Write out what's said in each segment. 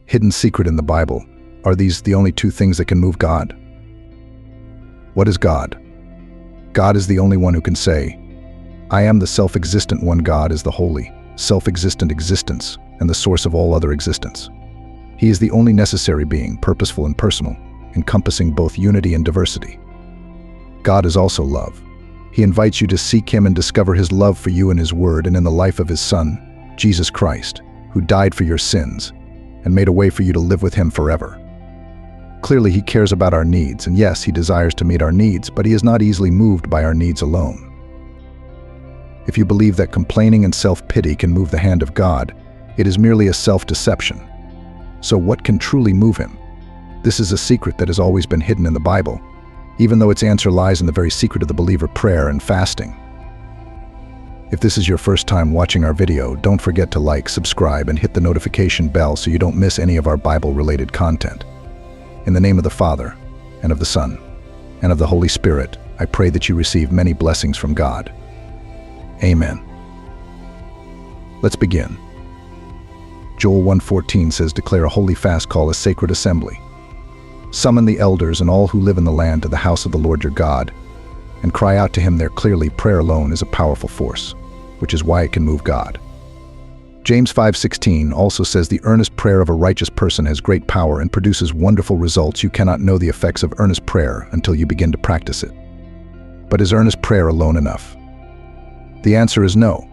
hidden secret in the Bible. Are these the only two things that can move God? What is God? God is the only one who can say, I am the self-existent one. God is the holy, self-existent existence and the source of all other existence. He is the only necessary being, purposeful and personal, encompassing both unity and diversity. God is also love. He invites you to seek Him and discover His love for you in His Word and in the life of His Son, Jesus Christ, who died for your sins and made a way for you to live with Him forever. Clearly, He cares about our needs, and yes, He desires to meet our needs, but He is not easily moved by our needs alone. If you believe that complaining and self-pity can move the hand of God, it is merely a self-deception. So what can truly move Him? This is a secret that has always been hidden in the Bible, even though its answer lies in the very secret of the believer: prayer and fasting. If this is your first time watching our video, don't forget to like, subscribe, and hit the notification bell so you don't miss any of our Bible-related content. In the name of the Father, and of the Son, and of the Holy Spirit, I pray that you receive many blessings from God. Amen. Let's begin. Joel 1:14 says, declare a holy fast, call a sacred assembly. Summon the elders and all who live in the land to the house of the Lord your God, and cry out to Him there clearly. Prayer alone is a powerful force, which is why it can move God. James 5:16 also says the earnest prayer of a righteous person has great power and produces wonderful results. You cannot know the effects of earnest prayer until you begin to practice it. But is earnest prayer alone enough? The answer is no.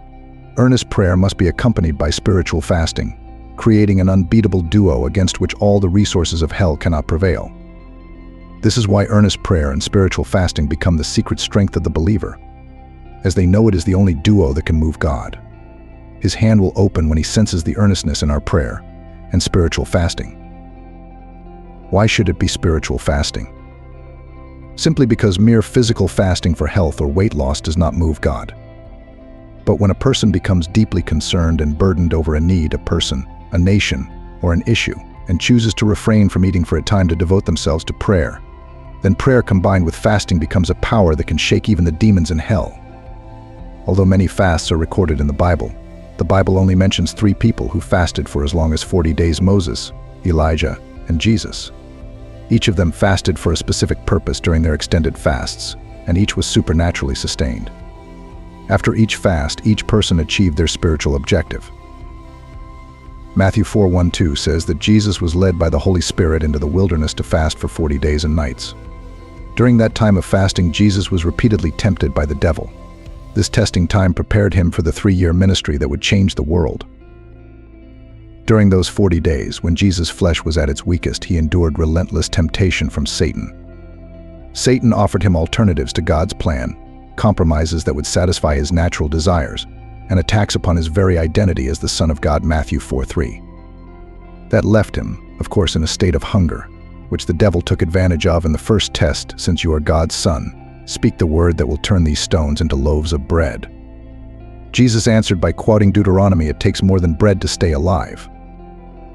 Earnest prayer must be accompanied by spiritual fasting, creating an unbeatable duo against which all the resources of hell cannot prevail. This is why earnest prayer and spiritual fasting become the secret strength of the believer, as they know it is the only duo that can move God. His hand will open when He senses the earnestness in our prayer and spiritual fasting. Why should it be spiritual fasting? Simply because mere physical fasting for health or weight loss does not move God. But when a person becomes deeply concerned and burdened over a need, a person, a nation, or an issue, and chooses to refrain from eating for a time to devote themselves to prayer, then prayer combined with fasting becomes a power that can shake even the demons in hell. Although many fasts are recorded in the Bible only mentions 3 people who fasted for as long as 40 days: Moses, Elijah, and Jesus. Each of them fasted for a specific purpose during their extended fasts, and each was supernaturally sustained. After each fast, each person achieved their spiritual objective. Matthew 4:1-2 says that Jesus was led by the Holy Spirit into the wilderness to fast for 40 days and nights. During that time of fasting, Jesus was repeatedly tempted by the devil. This testing time prepared Him for the 3-year ministry that would change the world. During those 40 days, when Jesus' flesh was at its weakest, He endured relentless temptation from Satan. Satan offered Him alternatives to God's plan, compromises that would satisfy His natural desires, and attacks upon His very identity as the Son of God, Matthew 4:3. That left Him, of course, in a state of hunger, which the devil took advantage of in the first test. Since you are God's Son, speak the word that will turn these stones into loaves of bread. Jesus answered by quoting Deuteronomy, it takes more than bread to stay alive.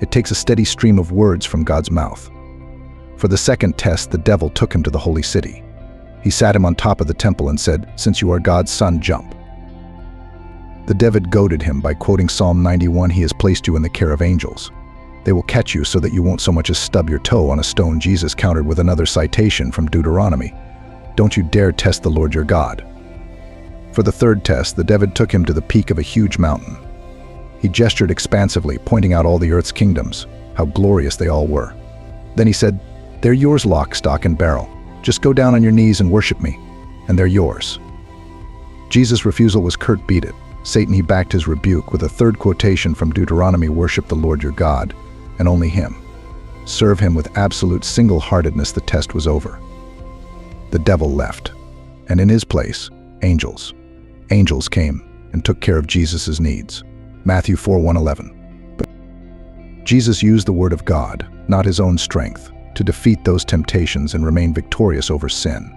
It takes a steady stream of words from God's mouth. For the second test, the devil took Him to the holy city. He sat Him on top of the temple and said, since you are God's Son, jump. The devil goaded Him by quoting Psalm 91, He has placed you in the care of angels. They will catch you so that you won't so much as stub your toe on a stone. Jesus countered with another citation from Deuteronomy, don't you dare test the Lord your God. For the third test, the devil took Him to the peak of a huge mountain. He gestured expansively, pointing out all the earth's kingdoms, how glorious they all were. Then He said, they're yours, lock, stock, and barrel. Just go down on your knees and worship me, and they're yours. Jesus' refusal was curt. Beat it. Satan, he backed his rebuke with a third quotation from Deuteronomy, worship the Lord your God, and only Him. Serve Him with absolute single-heartedness. The test was over. The devil left, and in his place, angels. Angels came and took care of Jesus' needs. Matthew 4:1-11. But Jesus used the word of God, not his own strength, to defeat those temptations and remain victorious over sin.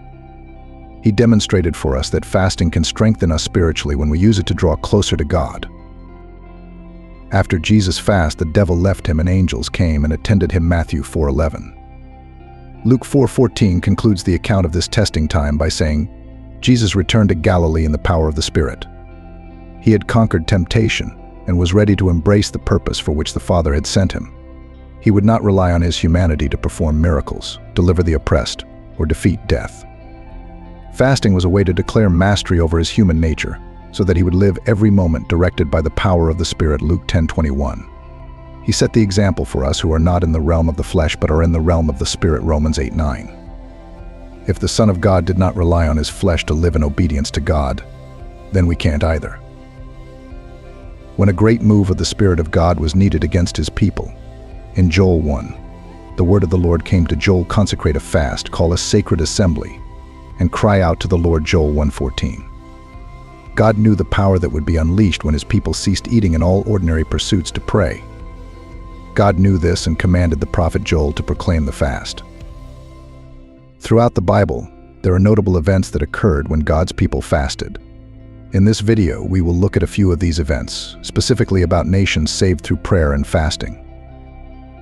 He demonstrated for us that fasting can strengthen us spiritually when we use it to draw closer to God. After Jesus' fast, the devil left him and angels came and attended him. Matthew 4:11. Luke 4:14 concludes the account of this testing time by saying, Jesus returned to Galilee in the power of the Spirit. He had conquered temptation and was ready to embrace the purpose for which the Father had sent Him. He would not rely on his humanity to perform miracles, deliver the oppressed, or defeat death. Fasting was a way to declare mastery over his human nature, so that he would live every moment directed by the power of the Spirit, Luke 10:21. He set the example for us who are not in the realm of the flesh but are in the realm of the Spirit, Romans 8:9. If the Son of God did not rely on his flesh to live in obedience to God, then we can't either. When a great move of the Spirit of God was needed against his people, in Joel 1, the word of the Lord came to Joel, consecrate a fast, call a sacred assembly, and cry out to the Lord, Joel 1:14. God knew the power that would be unleashed when his people ceased eating and all ordinary pursuits to pray. God knew this and commanded the prophet Joel to proclaim the fast. Throughout the Bible, there are notable events that occurred when God's people fasted. In this video, we will look at a few of these events, specifically about nations saved through prayer and fasting.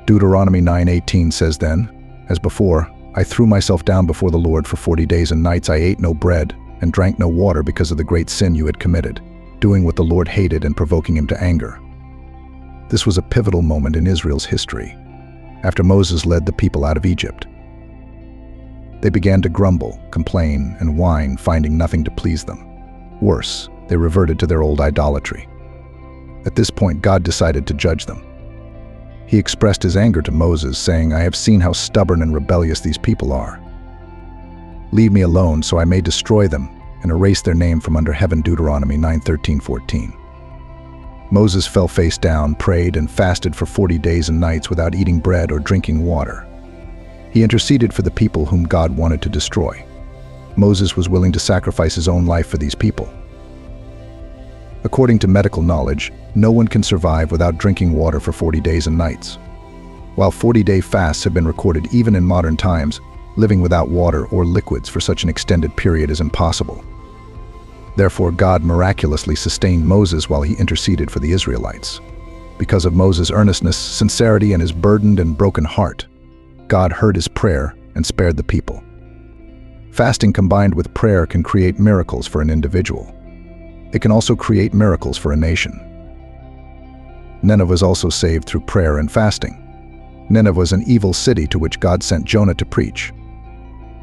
Deuteronomy 9:18 says, "Then, as before, I threw myself down before the Lord for 40 days and nights. I ate no bread and drank no water because of the great sin you had committed, doing what the Lord hated and provoking him to anger." This was a pivotal moment in Israel's history, after Moses led the people out of Egypt. They began to grumble, complain, and whine, finding nothing to please them. Worse, they reverted to their old idolatry. At this point, God decided to judge them. He expressed his anger to Moses, saying, "I have seen how stubborn and rebellious these people are. Leave me alone so I may destroy them and erase their name from under heaven." Deuteronomy 9:13-14. Moses fell face down, prayed, and fasted for 40 days and nights without eating bread or drinking water. He interceded for the people whom God wanted to destroy. Moses was willing to sacrifice his own life for these people. According to medical knowledge, no one can survive without drinking water for 40 days and nights. While 40-day fasts have been recorded even in modern times, living without water or liquids for such an extended period is impossible. Therefore, God miraculously sustained Moses while he interceded for the Israelites. Because of Moses' earnestness, sincerity, and his burdened and broken heart, God heard his prayer and spared the people. Fasting combined with prayer can create miracles for an individual. It can also create miracles for a nation. Nineveh was also saved through prayer and fasting. Nineveh was an evil city to which God sent Jonah to preach.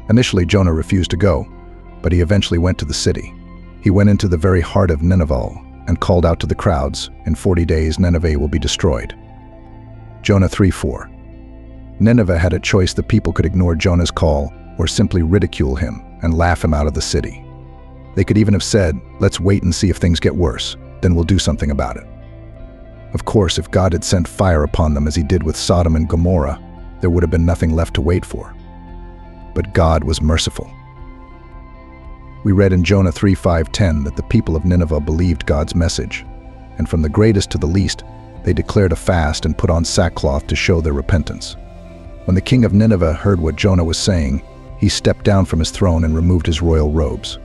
Initially, Jonah refused to go, but he eventually went to the city. He went into the very heart of Nineveh and called out to the crowds, "In 40 days Nineveh will be destroyed." Jonah 3:4. Nineveh had a choice. The people could ignore Jonah's call or simply ridicule him and laugh him out of the city. They could even have said, "Let's wait and see if things get worse, then we'll do something about it." Of course, if God had sent fire upon them as he did with Sodom and Gomorrah, there would have been nothing left to wait for. But God was merciful. We read in Jonah 3:5-10 that the people of Nineveh believed God's message, and from the greatest to the least, they declared a fast and put on sackcloth to show their repentance. When the king of Nineveh heard what Jonah was saying, he stepped down from his throne and removed his royal robes.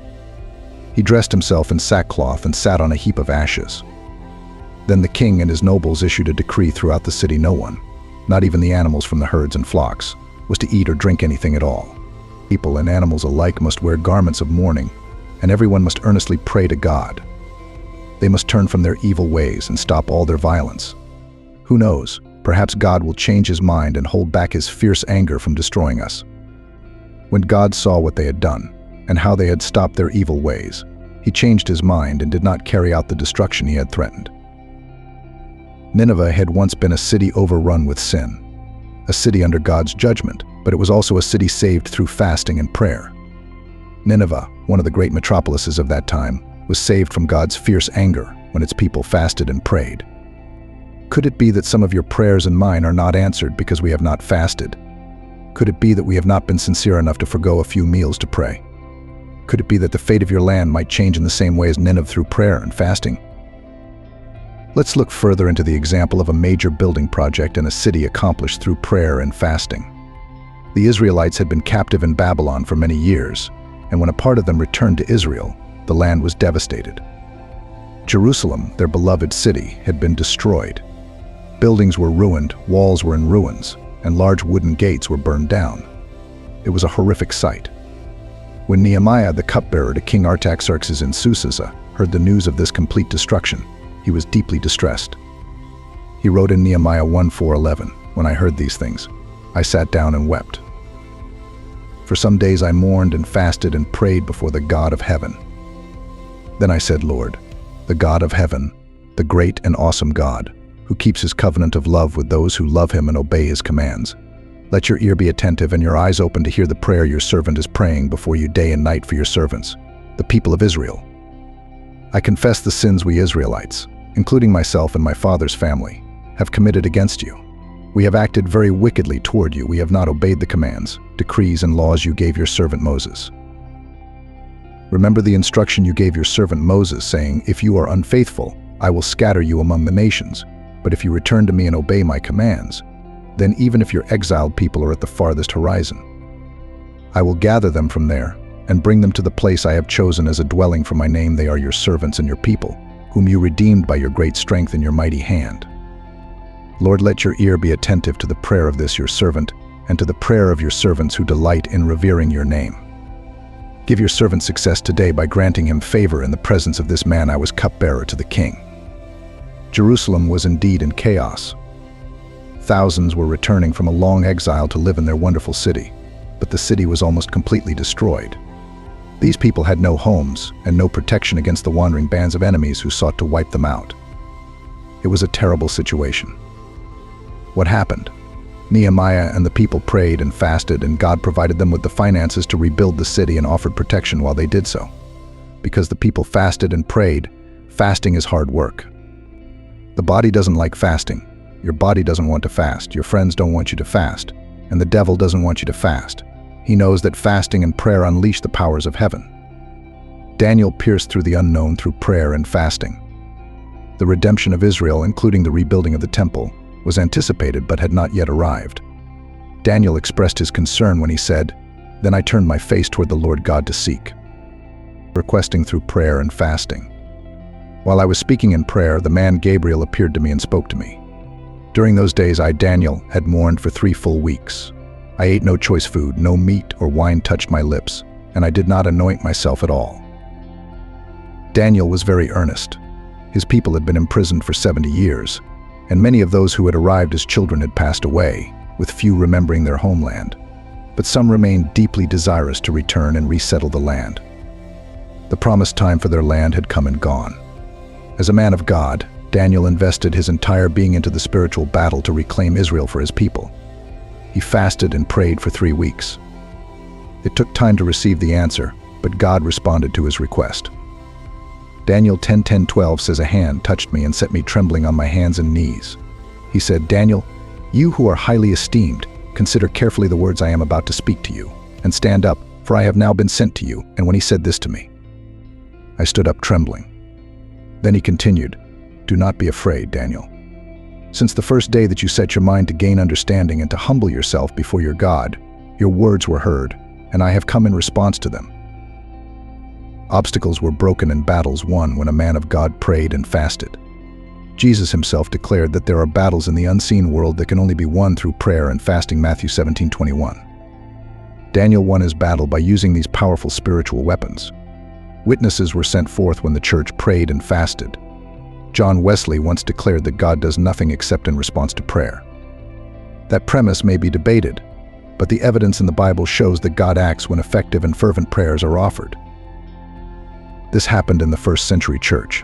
He dressed himself in sackcloth and sat on a heap of ashes. Then the king and his nobles issued a decree throughout the city: no one, not even the animals from the herds and flocks, was to eat or drink anything at all. People and animals alike must wear garments of mourning, and everyone must earnestly pray to God. They must turn from their evil ways and stop all their violence. Who knows, perhaps God will change his mind and hold back his fierce anger from destroying us. When God saw what they had done, and how they had stopped their evil ways, he changed his mind and did not carry out the destruction he had threatened. Nineveh had once been a city overrun with sin, a city under God's judgment, but it was also a city saved through fasting and prayer. Nineveh, one of the great metropolises of that time, was saved from God's fierce anger when its people fasted and prayed. Could it be that some of your prayers and mine are not answered because we have not fasted? Could it be that we have not been sincere enough to forgo a few meals to pray? Could it be that the fate of your land might change in the same way as Nineveh through prayer and fasting? Let's look further into the example of a major building project in a city accomplished through prayer and fasting. The Israelites had been captive in Babylon for many years, and when a part of them returned to Israel, the land was devastated. Jerusalem, their beloved city, had been destroyed. Buildings were ruined, walls were in ruins, and large wooden gates were burned down. It was a horrific sight. When Nehemiah, the cupbearer to King Artaxerxes in Susa, heard the news of this complete destruction, he was deeply distressed. He wrote in Nehemiah 1:4-11, When I heard these things, I sat down and wept. For some days I mourned and fasted and prayed before the God of heaven. Then I said, Lord, the God of heaven, the great and awesome God, who keeps his covenant of love with those who love him and obey his commands, let your ear be attentive and your eyes open to hear the prayer your servant is praying before you day and night for your servants, the people of Israel. I confess the sins we Israelites, including myself and my father's family, have committed against you. We have acted very wickedly toward you. We have not obeyed the commands, decrees, and laws you gave your servant Moses. Remember the instruction you gave your servant Moses, saying, if you are unfaithful, I will scatter you among the nations. But if you return to me and obey my commands, then even if your exiled people are at the farthest horizon, I will gather them from there and bring them to the place I have chosen as a dwelling for my name. They are your servants and your people, whom you redeemed by your great strength and your mighty hand. Lord, let your ear be attentive to the prayer of this your servant and to the prayer of your servants who delight in revering your name. Give your servant success today by granting him favor in the presence of this man I was cupbearer to the king. Jerusalem was indeed in chaos. Thousands were returning from a long exile to live in their wonderful city, but the city was almost completely destroyed. These people had no homes and no protection against the wandering bands of enemies who sought to wipe them out. It was a terrible situation. What happened? Nehemiah and the people prayed and fasted, and God provided them with the finances to rebuild the city and offered protection while they did so. Because the people fasted and prayed, fasting is hard work. The body doesn't like fasting. Your body doesn't want to fast. Your friends don't want you to fast. And the devil doesn't want you to fast. He knows that fasting and prayer unleash the powers of heaven. Daniel pierced through the unknown through prayer and fasting. The redemption of Israel, including the rebuilding of the temple, was anticipated but had not yet arrived. Daniel expressed his concern when he said, "Then I turned my face toward the Lord God to seek," requesting through prayer and fasting. While I was speaking in prayer, the man Gabriel appeared to me and spoke to me. During those days I, Daniel, had mourned for 3 full weeks. I ate no choice food, no meat or wine touched my lips, and I did not anoint myself at all. Daniel was very earnest. His people had been imprisoned for 70 years, and many of those who had arrived as children had passed away, with few remembering their homeland. But some remained deeply desirous to return and resettle the land. The promised time for their land had come and gone. As a man of God, Daniel invested his entire being into the spiritual battle to reclaim Israel for his people. He fasted and prayed for 3 weeks. It took time to receive the answer, but God responded to his request. Daniel 10:10-12 says, "A hand touched me and set me trembling on my hands and knees. He said, 'Daniel, you who are highly esteemed, consider carefully the words I am about to speak to you, and stand up, for I have now been sent to you.' And when he said this to me, I stood up trembling. Then he continued, 'Do not be afraid, Daniel. Since the first day that you set your mind to gain understanding and to humble yourself before your God, your words were heard, and I have come in response to them.' Obstacles were broken and battles won when a man of God prayed and fasted. Jesus himself declared that there are battles in the unseen world that can only be won through prayer and fasting, Matthew 17:21. Daniel won his battle by using these powerful spiritual weapons. Witnesses were sent forth when the church prayed and fasted. John Wesley once declared that God does nothing except in response to prayer. That premise may be debated, but the evidence in the Bible shows that God acts when effective and fervent prayers are offered. This happened in the first century church.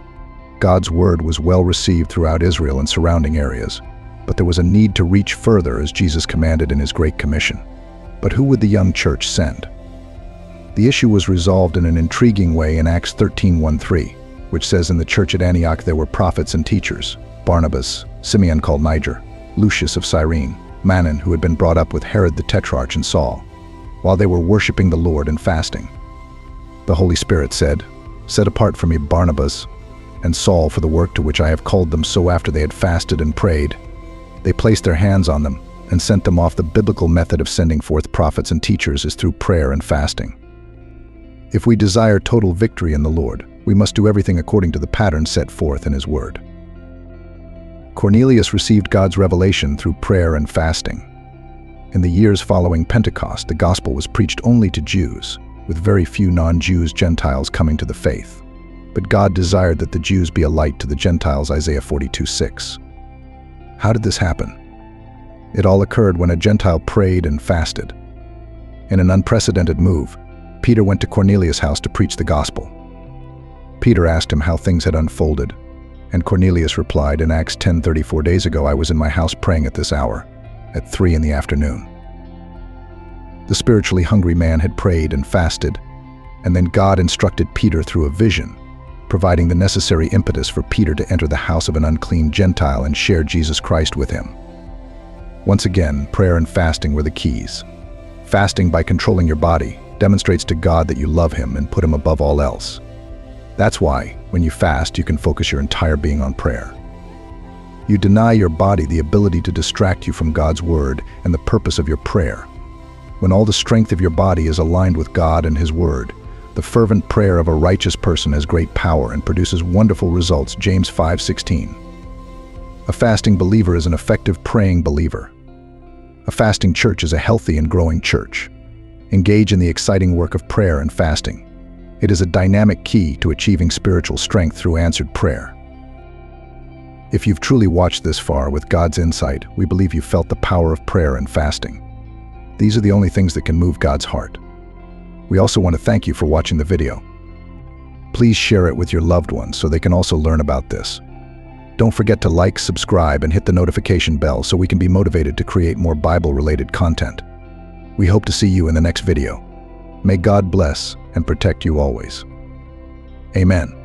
God's word was well received throughout Israel and surrounding areas, but there was a need to reach further as Jesus commanded in his Great Commission. But who would the young church send? The issue was resolved in an intriguing way in Acts 13:1-3, which says in the church at Antioch there were prophets and teachers: Barnabas, Simeon called Niger, Lucius of Cyrene, Manon, who had been brought up with Herod the Tetrarch, and Saul, while they were worshiping the Lord and fasting. The Holy Spirit said, "Set apart for me Barnabas and Saul for the work to which I have called them." So after they had fasted and prayed, they placed their hands on them and sent them off. The biblical method of sending forth prophets and teachers is through prayer and fasting. If we desire total victory in the Lord, we must do everything according to the pattern set forth in his word. Cornelius received God's revelation through prayer and fasting. In the years following Pentecost, the gospel was preached only to Jews, with very few non-Jews Gentiles coming to the faith. But God desired that the Jews be a light to the Gentiles, Isaiah 42:6. How did this happen? It all occurred when a Gentile prayed and fasted. In an unprecedented move, Peter went to Cornelius' house to preach the gospel. Peter asked him how things had unfolded, and Cornelius replied, in Acts 10:34, "Days ago I was in my house praying at this hour, at 3 in the afternoon." The spiritually hungry man had prayed and fasted, and then God instructed Peter through a vision, providing the necessary impetus for Peter to enter the house of an unclean Gentile and share Jesus Christ with him. Once again, prayer and fasting were the keys. Fasting, by controlling your body, demonstrates to God that you love Him and put Him above all else. That's why, when you fast, you can focus your entire being on prayer. You deny your body the ability to distract you from God's Word and the purpose of your prayer. When all the strength of your body is aligned with God and His Word, the fervent prayer of a righteous person has great power and produces wonderful results. James 5:16. A fasting believer is an effective praying believer. A fasting church is a healthy and growing church. Engage in the exciting work of prayer and fasting. It is a dynamic key to achieving spiritual strength through answered prayer. If you've truly watched this far with God's insight, we believe you felt the power of prayer and fasting. These are the only things that can move God's heart. We also want to thank you for watching the video. Please share it with your loved ones so they can also learn about this. Don't forget to like, subscribe, and hit the notification bell so we can be motivated to create more Bible-related content. We hope to see you in the next video. May God bless and protect you always. Amen.